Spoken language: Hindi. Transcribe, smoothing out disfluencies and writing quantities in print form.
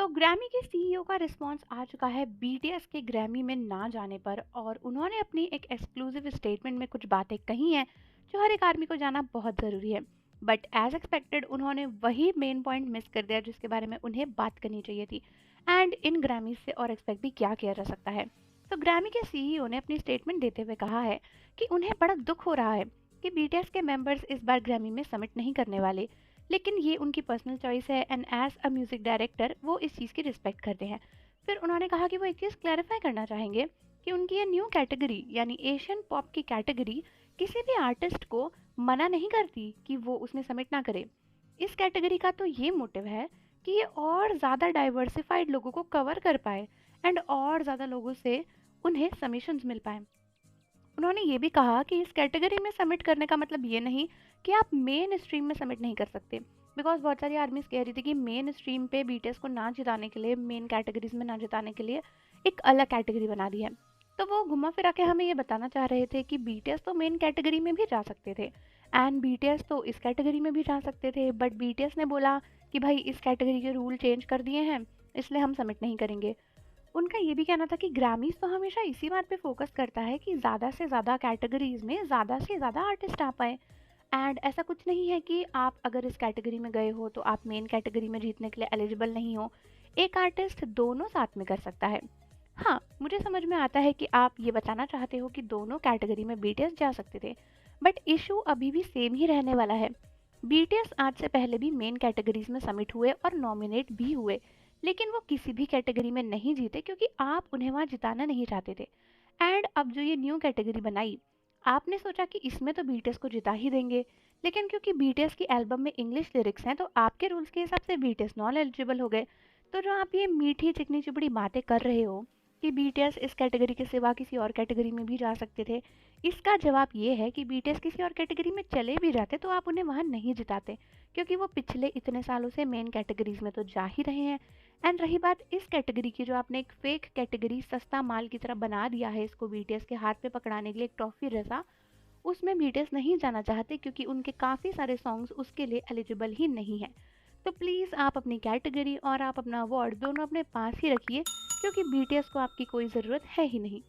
तो ग्रैमी के सीईओ का रिस्पांस आ चुका है बीटीएस के ग्रैमी में ना जाने पर, और उन्होंने अपनी एक एक्सक्लूसिव स्टेटमेंट में कुछ बातें कही हैं जो हर एक आदमी को जानना बहुत ज़रूरी है। बट एज एक्सपेक्टेड उन्होंने वही मेन पॉइंट मिस कर दिया जिसके बारे में उन्हें बात करनी चाहिए थी। एंड इन ग्रैमी से और एक्सपेक्ट भी क्या किया जा सकता है। तो ग्रैमी के सीईओ ने अपनी स्टेटमेंट देते हुए कहा है कि उन्हें बड़ा दुख हो रहा है कि बीटीएस के मेंबर्स इस बार ग्रैमी में सबमिट नहीं करने वाले, लेकिन ये उनकी पर्सनल चॉइस है and as a music director वो इस चीज़ की रिस्पेक्ट करते हैं। फिर उन्होंने कहा कि वो एक चीज़ क्लैरिफाई करना चाहेंगे कि उनकी ये न्यू कैटेगरी यानी एशियन पॉप की कैटेगरी किसी भी आर्टिस्ट को मना नहीं करती कि वो उसमें सबमिट ना करे। इस कैटेगरी का तो ये मोटिव है कि ये और ज़्यादा डाइवर्सिफाइड लोगों को कवर कर पाए एंड और ज़्यादा लोगों से उन्हें सबमिशंस मिल पाए। उन्होंने ये भी कहा कि इस कैटेगरी में सबमिट करने का मतलब ये नहीं कि आप मेन स्ट्रीम में सबमिट नहीं कर सकते, बिकॉज बहुत सारी आर्मीज कह रही थी कि मेन स्ट्रीम पे बीटीएस को ना जिताने के लिए, मेन कैटेगरीज में ना जिताने के लिए एक अलग कैटेगरी बना दी है। तो वो घुमा फिरा के हमें ये बताना चाह रहे थे कि बीटीएस तो मेन कैटेगरी में भी जा सकते थे एंड बीटीएस तो इस कैटेगरी में भी जा सकते थे, बट बीटीएस ने बोला कि भाई इस कैटेगरी के रूल चेंज कर दिए हैं इसलिए हम सबमिट नहीं करेंगे। उनका ये भी कहना था कि ग्रैमीज तो हमेशा इसी बात पे फोकस करता है कि ज़्यादा से ज़्यादा कैटेगरीज में ज़्यादा से ज़्यादा आर्टिस्ट आ पाए। एंड ऐसा कुछ नहीं है कि आप अगर इस कैटेगरी में गए हो तो आप मेन कैटेगरी में जीतने के लिए एलिजिबल नहीं हो। एक आर्टिस्ट दोनों साथ में कर सकता है। हाँ, मुझे समझ में आता है कि आप ये बताना चाहते हो कि दोनों कैटेगरी में बीटीएस जा सकते थे, बट इशू अभी भी सेम ही रहने वाला है। बीटीएस आज से पहले भी मेन कैटेगरीज में सबमिट हुए और नॉमिनेट भी हुए, लेकिन वो किसी भी कैटेगरी में नहीं जीते क्योंकि आप उन्हें वहाँ जिताना नहीं चाहते थे। एंड अब जो ये न्यू कैटेगरी बनाई, आपने सोचा कि इसमें तो बीटीएस को जिता ही देंगे, लेकिन क्योंकि बीटीएस की एल्बम में इंग्लिश लिरिक्स हैं तो आपके रूल्स के हिसाब से बीटीएस नॉन एलिजिबल हो गए। तो जो आप ये मीठी चिकनी चुपड़ी बातें कर रहे हो कि बीटीएस इस कैटेगरी के सिवा किसी और कैटेगरी में भी जा सकते थे, इसका जवाब ये है कि बीटीएस किसी और कैटेगरी में चले भी जाते तो आप उन्हें वहाँ नहीं जिताते, क्योंकि वो पिछले इतने सालों से मेन कैटेगरीज में तो जा ही रहे हैं। एंड रही बात इस कैटेगरी की, जो आपने एक फेक कैटेगरी सस्ता माल की तरह बना दिया है इसको बीटीएस के हाथ पे पकड़ाने के लिए एक ट्रॉफी जैसा, उसमें बीटीएस नहीं जाना चाहते क्योंकि उनके काफ़ी सारे सॉन्ग्स उसके लिए एलिजिबल ही नहीं है। तो प्लीज़ आप अपनी कैटेगरी और आप अपना अवार्ड दोनों अपने पास ही रखिए, क्योंकि बीटीएस को आपकी कोई ज़रूरत है ही नहीं।